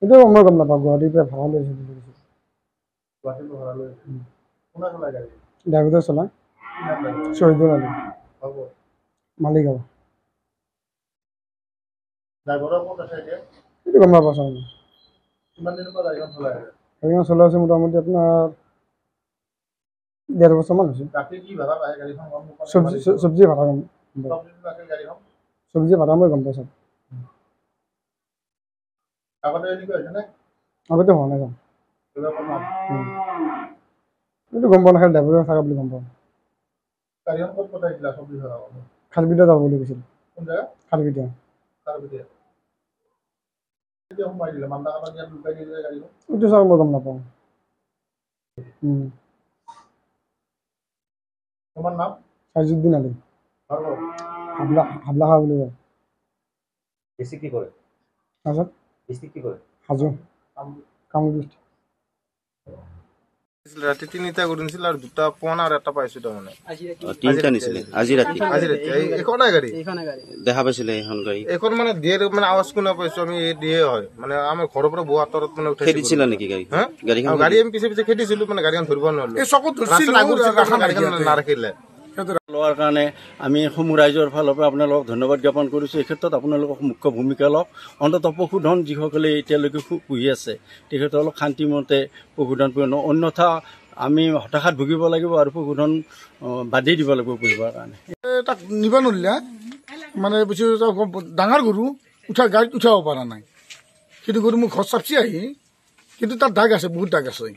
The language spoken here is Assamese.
সেইটো মই গম নাপাওঁ গুৱাহাটীৰ পৰা ভাড়া লৈ আহিছে বুলি কৈছে গুৱাহাটীৰ পৰা ভাড়া লৈ আহিছে কোনে চলাই গাড়ী ড্ৰাইভাৰে চলায় শ্বহীদুল আলী হ'ব মালিগাঁও ড্ৰাইভাৰৰ ক'ত আছে এতিয়া সেইটো গম নাপাওঁ ছাৰ কিমান দিনৰ পৰা গাড়ীখন চলাই আছে গাড়ীখন চলাই আছে মোটামুটি আপোনাৰ 1.5 বছৰমান হৈছে ৰাতি কি ভাড়া পায় গাড়ীখন গম নোপোৱা চব্জি ভাড়া গম গাড়ীখন চব্জি ভাড়া মই গম পাওঁ ছাৰ আগতে এনেকুৱা হৈছে নে আগতে হোৱা নাই ছাৰ এইটো গম পোৱা নাই ড্ৰাইভাৰে থকা বুলি গম পাওঁ গাড়ীখন ক'ত পঠাইছিলা চব্জি ভাড়া খালবিটা যাব বুলি কৈছিল কোন জেগা খালবিটা কেতিয়া সোমাই দিলে মান্দাখানত ইয়াত লুকাই দিলে গাড়ীখন এইটো ছাৰ মই গম নাপাওঁ তোমাৰ নাম সাইজুদ্দিন আলী হাবলা খা বুলি কয় বেছি কি কৰে ছাৰ বেছি কি কৰে হাজো কামৰূপ ৰাতি 3টা কৰিছিল আৰু 2টা পোৱা আৰু এটা পাইছো তাৰমানে 3টা নিছিলে আজি ৰাতি এইখনে গাড়ী দেখা পাইছিলে এইখন গাড়ী এইখন মানে দিয়ে মানে আৱাজ শুনা পাইছো আমি এই দিয়ে হয় মানে আমাৰ ঘৰৰ পৰা বহু আঁতৰত মানে খেদিছিল নেকি গাড়ী গাড়ীখন গাড়ী আমি পিছে পিছে খেদিছিলো মানে গাড়ীখন ধৰিব নোৱাৰিলো এই চকত ধৰিছিল গাড়ীখন নাৰাখিলে লোৱাৰ কাৰণে আমি সমূহ ৰাইজৰ ফালৰ পৰা আপোনালোকক ধন্যবাদ জ্ঞাপন কৰিছোঁ এই ক্ষেত্ৰত আপোনালোকক মুখ্য ভূমিকা লওক অন্ততঃ পশুধন যিসকলে এতিয়ালৈকে পুহি আছে তেখেতসকলক শান্তিমতে পশুধন পুহিব অন্যথা আমি হতাশাত ভুগিব লাগিব আৰু পশুধন বাদি দিব লাগিব পুহিবৰ কাৰণে তাক নিব নোৱাৰিলে মানে বেছি ডাঙৰ গৰু গাড়ীত উঠাব পৰা নাই সেইটো গৰু মোৰ ঘৰ চাপচি আহি কিন্তু তাত দাগ আছে বহুত দাগ আছে